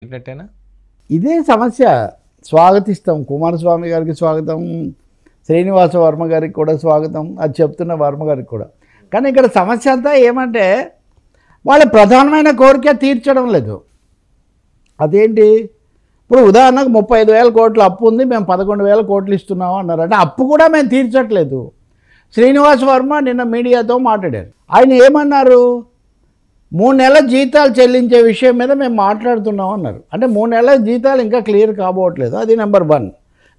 చెప్పినట్టేనా? ఇదే సమస్య. స్వాగతిస్తాం, కుమారస్వామి గారికి స్వాగతం, శ్రీనివాస వర్మ గారికి కూడా స్వాగతం, అది చెప్తున్న వర్మ గారికి కూడా. కానీ ఇక్కడ సమస్య అంతా ఏమంటే వాళ్ళ ప్రధానమైన కోరిక తీర్చడం లేదు. అదేంటి? ఇప్పుడు ఉదాహరణకు 35,000 కోట్ల అప్పు ఉంది, మేము 11,000 కోట్లు ఇస్తున్నాము అన్నారు. అంటే అప్పు కూడా మేము తీర్చట్లేదు. శ్రీనివాస్ వర్మ నిన్న మీడియాతో మాట్లాడారు. ఆయన ఏమన్నారు? 3 నెలల జీతాలు చెల్లించే విషయం మీద మేము మాట్లాడుతున్నాం అన్నారు. అంటే 3 నెలల జీతాలు ఇంకా క్లియర్ కాబోట్లేదు. అది నెంబర్ 1.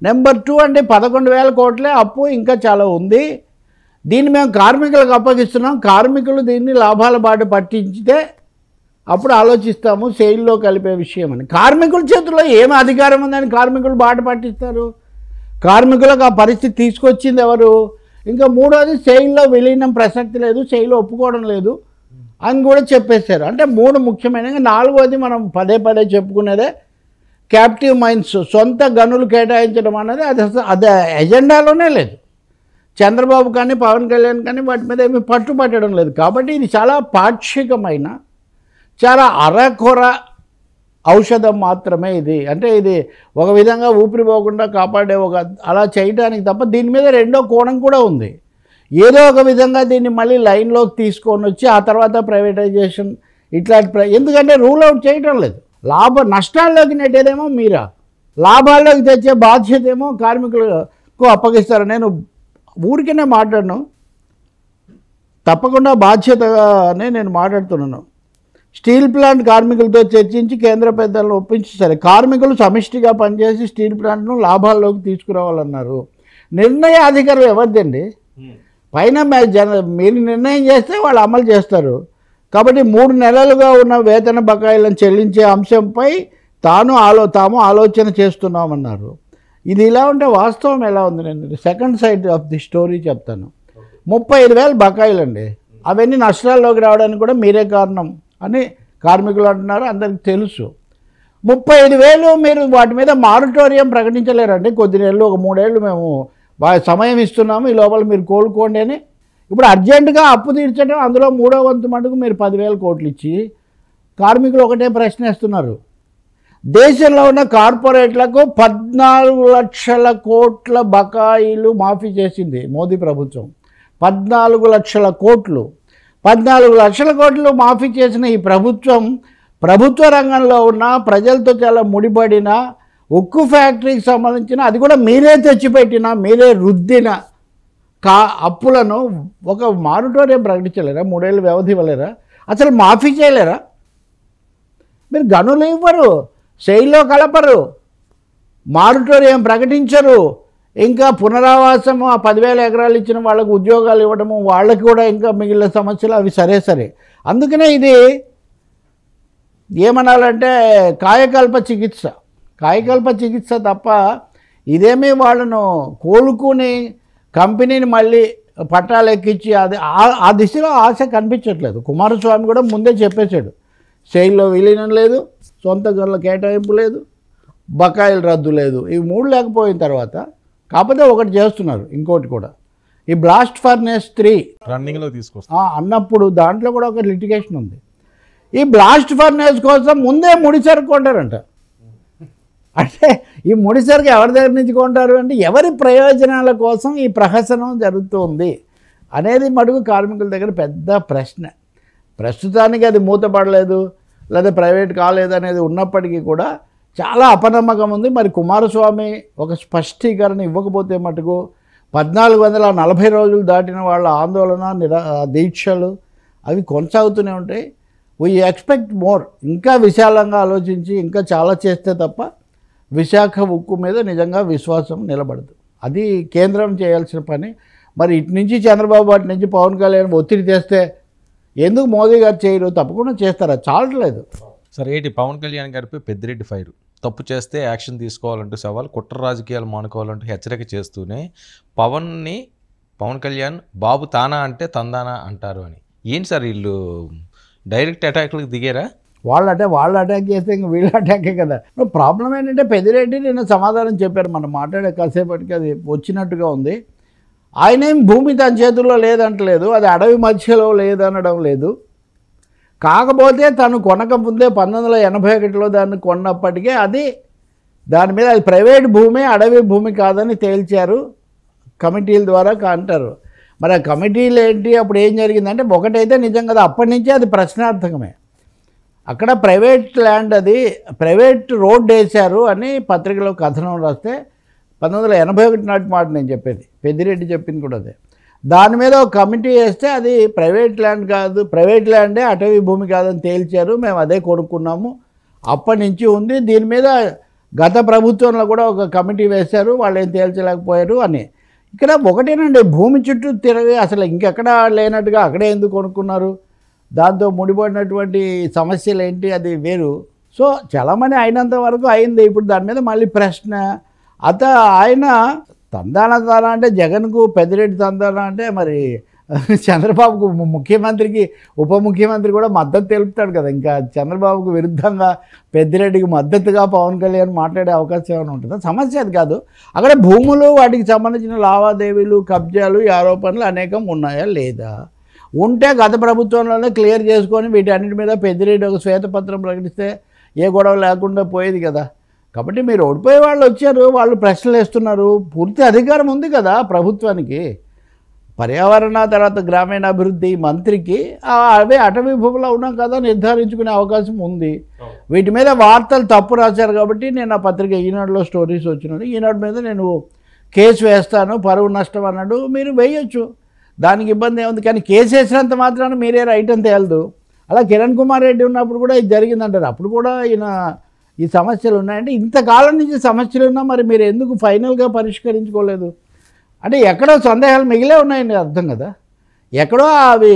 నెంబర్ 2 అంటే 11,000 కోట్లే అప్పు, ఇంకా చాలా ఉంది. దీన్ని మేము కార్మికులకు అప్పగిస్తున్నాం. కార్మికులు దీన్ని లాభాల బాట పట్టించితే అప్పుడు ఆలోచిస్తాము సెయిల్లో కలిపే విషయం అని. కార్మికుల చేతుల్లో ఏమి అధికారం ఉందని కార్మికులు బాట పట్టిస్తారు? కార్మికులకు ఆ పరిస్థితి తీసుకొచ్చింది ఎవరు? ఇంకా మూడోది, సెయిల్లో విలీనం ప్రసక్తి లేదు, సెయిల్లో ఒప్పుకోవడం లేదు అని కూడా చెప్పేశారు. అంటే 3 ముఖ్యమైనవి. 4వది మనం పదే పదే చెప్పుకునేదే క్యాప్టివ్ మైన్స్, సొంత గనులు కేటాయించడం అనేది అది ఎజెండాలోనే లేదు. చంద్రబాబు కానీ పవన్ కళ్యాణ్ కానీ వాటి మీద ఏమీ పట్టుబట్టడం లేదు. కాబట్టి ఇది చాలా పాక్షికమైన, చాలా అరకొర ఔషధం మాత్రమే ఇది. అంటే ఇది ఒక విధంగా ఊపిరి పోకుండా కాపాడే అలా చేయడానికి తప్ప దీని మీద రెండో కోణం కూడా ఉంది. ఏదో ఒక విధంగా దీన్ని మళ్ళీ లైన్లోకి తీసుకొని వచ్చి ఆ తర్వాత ప్రైవేటైజేషన్ ఇట్లాంటి ఎందుకంటే రూల్ అవుట్ చేయటం లేదు. నష్టాల్లోకి నెట్టేదేమో మీరా, లాభాల్లోకి తెచ్చే బాధ్యత ఏమో కార్మికులకు అప్పగిస్తారు. నేను ఊరికనే మాట్లాడను, తప్పకుండా బాధ్యతగానే నేను మాట్లాడుతున్నాను. స్టీల్ ప్లాంట్ కార్మికులతో చర్చించి కేంద్ర పెద్దలను ఒప్పించి సరే కార్మికులు సమిష్టిగా పనిచేసి స్టీల్ ప్లాంట్ను లాభాల్లోకి తీసుకురావాలన్నారు. నిర్ణయాధికారం ఎవరిదండి? పైన మీరు నిర్ణయం చేస్తే వాళ్ళు అమలు చేస్తారు. కాబట్టి 3 నెలలుగా ఉన్న వేతన బకాయిలను చెల్లించే అంశంపై తాము ఆలోచన చేస్తున్నామన్నారు. ఇది ఇలా ఉంటే వాస్తవం ఎలా ఉంది? నేను second side of the story చెప్తాను. 35,000 బకాయిలండి. అవన్నీ నష్టాల్లోకి రావడానికి కూడా మీరే కారణం అని కార్మికులు అంటున్నారు, అందరికి తెలుసు. 35,000 మీరు వాటి మీద మారిటోరియం ప్రకటించలేరండి. కొద్ది నెలలు, ఒక 3 ఏళ్ళు మేము సమయం ఇస్తున్నాము, ఈ లోపల మీరు కోలుకోండి అని. ఇప్పుడు అర్జెంటుగా అప్పు తీర్చడం, అందులో 3వ వంతు మటుకు మీరు 10,000 కోట్లు ఇచ్చి కార్మికులు ఒకటే ప్రశ్న వేస్తున్నారు. దేశంలో ఉన్న కార్పొరేట్లకు 14 లక్షల కోట్ల బకాయిలు మాఫీ చేసింది మోదీ ప్రభుత్వం. 14 లక్షల కోట్లు 14 లక్షల కోట్లు మాఫీ చేసిన ఈ ప్రభుత్వం ప్రభుత్వ రంగంలో ఉన్న ప్రజలతో చాలా ముడిపడిన ఉక్కు ఫ్యాక్టరీకి సంబంధించిన, అది కూడా మీరే తెచ్చిపెట్టిన, మీరే రుద్దిన అప్పులను ఒక మారిటోరియం ప్రకటించలేరా? 3 ఏళ్ళు వ్యవధి ఇవ్వలేరా? అసలు మాఫీ చేయలేరా? మీరు గనులు ఇవ్వరు, సెయిల్లో కలపరు, మారిటోరియం ప్రకటించరు, ఇంకా పునరావాసం ఆ 10,000 ఎకరాలు ఇచ్చిన వాళ్ళకు ఉద్యోగాలు ఇవ్వడము, వాళ్ళకి కూడా ఇంకా మిగిలిన సమస్యలు అవి సరే. అందుకనే ఇది ఏమనాలంటే కాయకల్ప చికిత్స తప్ప ఇదేమీ వాళ్ళను కోలుకుని కంపెనీని మళ్ళీ పట్టాలెక్కించి అది ఆ దిశలో ఆశ కనిపించట్లేదు. కుమారస్వామి కూడా ముందే చెప్పేశాడు, సెయిల్లో విలీనం లేదు, సొంత గనుల కేటాయింపు లేదు, బకాయిలు రద్దు లేదు. ఇవి 3 లేకపోయిన తర్వాత కాకపోతే ఒకటి చేస్తున్నారు, ఇంకోటి కూడా ఈ బ్లాస్ట్ ఫర్నేస్ 3 రన్నింగ్లో తీసుకొస్తా అన్నప్పుడు దాంట్లో కూడా ఒక లిటిగేషన్ ఉంది. ఈ బ్లాస్ట్ ఫర్నేస్ కోసం ముందే ముడిసరుకు కొంటారంట. అంటే ఈ ముడిసరుకు ఎవరి దగ్గర నుంచి కొంటారు అంటే ఎవరి ప్రయోజనాల కోసం ఈ ప్రహసనం జరుగుతుంది అనేది మటుకు కార్మికుల దగ్గర పెద్ద ప్రశ్న. ప్రస్తుతానికి అది మూతపడలేదు లేదా ప్రైవేట్ కాలేదు అనేది ఉన్నప్పటికీ కూడా చాలా అపనమ్మకం ఉంది. మరి కుమారస్వామి ఒక స్పష్టీకరణ ఇవ్వకపోతే మటుకు 1440 రోజులు దాటిన వాళ్ళ ఆందోళన దీక్షలు అవి కొనసాగుతూనే ఉంటాయి. We expect more. ఇంకా విశాలంగా ఆలోచించి ఇంకా చాలా చేస్తే తప్ప విశాఖ ఉక్కు మీద నిజంగా విశ్వాసం నిలబడదు. అది కేంద్రం చేయాల్సిన పని. మరి ఇటు నుంచి చంద్రబాబు, అటు నుంచి పవన్ కళ్యాణ్ ఒత్తిడి చేస్తే ఎందుకు మోదీ గారు చేయరు? తప్పకుండా చేస్తారా? చాలట్లేదు. సరే, ఏంటి పవన్ కళ్యాణ్ గారిపై పెద్దిరెడ్డి ఫైర్, తప్పు చేస్తే యాక్షన్ తీసుకోవాలంటూ సవాల్, కుట్ర రాజకీయాలు మానుకోవాలంటూ హెచ్చరిక చేస్తూనే పవన్ కళ్యాణ్ బాబు తానా అంటే తందానా అంటారు అని. ఏంటి సార్ వీళ్ళు డైరెక్ట్ అటాక్లకు దిగారా? వాళ్ళు అటాక్ చేస్తే ఇంక వీళ్ళు అటాకే కదా. ప్రాబ్లం ఏంటంటే పెద్దిరెడ్డి నిన్న సమాధానం చెప్పారు. మనం మాట్లాడే కాసేపటికి అది వచ్చినట్టుగా ఉంది. ఆయనేం భూమి తన చేతుల్లో లేదంటలేదు, అది అడవి మధ్యలో లేదనడం లేదు. కాకపోతే తను కొనక ముందే 1981లో దాన్ని కొన్నప్పటికీ దాని మీద అది ప్రైవేట్ భూమి, అడవి భూమి కాదని తేల్చారు కమిటీల ద్వారా అంటారు. మరి ఆ కమిటీలు ఏంటి, అప్పుడు ఏం జరిగిందంటే ఒకటైతే నిజం కదా, అప్పటి నుంచే అది ప్రశ్నార్థకమే. అక్కడ ప్రైవేట్ ల్యాండ్, అది ప్రైవేట్ రోడ్డు వేశారు అని పత్రికలో కథనం రాస్తే 1981 నాటి మాట నేను చెప్పేది, పెద్దిరెడ్డి చెప్పింది కూడా అదే. దాని మీద ఒక కమిటీ వేస్తే అది ప్రైవేట్ ల్యాండ్ కాదు, ప్రైవేట్ ల్యాండే, అటవీ భూమి కాదని తేల్చారు, మేము అదే కొనుక్కున్నాము, అప్పటి నుంచి ఉంది. దీని మీద గత ప్రభుత్వంలో కూడా ఒక కమిటీ వేశారు, వాళ్ళు ఏం తేల్చలేకపోయారు అని. ఇక్కడ ఒకటేనండి, భూమి చుట్టూ తిరిగి అసలు ఇంకెక్కడా లేనట్టుగా అక్కడే ఎందుకు కొనుక్కున్నారు, దాంతో ముడిపడినటువంటి సమస్యలు ఏంటి, అది వేరు. సో చాలామంది అయినంత వరకు అయింది. ఇప్పుడు దాని మీద మళ్ళీ ప్రశ్న. ఆయన తందాన అంటే జగన్కు పెద్దిరెడ్డి తందాన అంటే మరి చంద్రబాబుకు ముఖ్యమంత్రికి ఉప ముఖ్యమంత్రి కూడా మద్దతు తెలుపుతాడు కదా. ఇంకా చంద్రబాబుకు విరుద్ధంగా పెద్దిరెడ్డికి మద్దతుగా పవన్ కళ్యాణ్ మాట్లాడే అవకాశం ఏమైనా ఉంటుందా? సమస్య అది కాదు. అక్కడ భూములు, వాటికి సంబంధించిన లావాదేవీలు, కబ్జాలు, ఈ ఆరోపణలు అనేకం ఉన్నాయా లేదా? ఉంటే గత ప్రభుత్వంలోనే క్లియర్ చేసుకొని వీటన్నిటి మీద పెద్దిరెడ్డి ఒక శ్వేతపత్రం ప్రకటిస్తే ఏ గొడవ లేకుండా పోయేది కదా. కాబట్టి మీరు ఓడిపోయే వాళ్ళు వచ్చారు, వాళ్ళు ప్రశ్నలు వేస్తున్నారు, పూర్తి అధికారం ఉంది కదా ప్రభుత్వానికి. పర్యావరణ తర్వాత గ్రామీణాభివృద్ధి మంత్రికి అవే అటవీ భూములో ఉన్నాం కదా నిర్ధారించుకునే అవకాశం ఉంది. వీటి మీద వార్తలు తప్పు రాశారు కాబట్టి నేను ఆ పత్రిక ఈనాడులో స్టోరీస్ వచ్చినాడు, ఈనాడు మీద నేను కేసు వేస్తాను, పరువు నష్టం అన్నాడు, మీరు వేయొచ్చు, దానికి ఇబ్బంది ఏముంది. కానీ కేసు వేసినంత మాత్రాన మీరే రైట్ అని తేలదు. అలా కిరణ్ కుమార్ రెడ్డి ఉన్నప్పుడు కూడా ఇది జరిగిందంటారు, అప్పుడు కూడా ఈ సమస్యలు ఉన్నాయంటే ఇంతకాలం నుంచి సమస్యలు ఉన్నా మరి మీరు ఎందుకు ఫైనల్గా పరిష్కరించుకోలేదు అంటే ఎక్కడో సందేహాలు మిగిలే ఉన్నాయండి, అర్థం కదా. ఎక్కడో అవి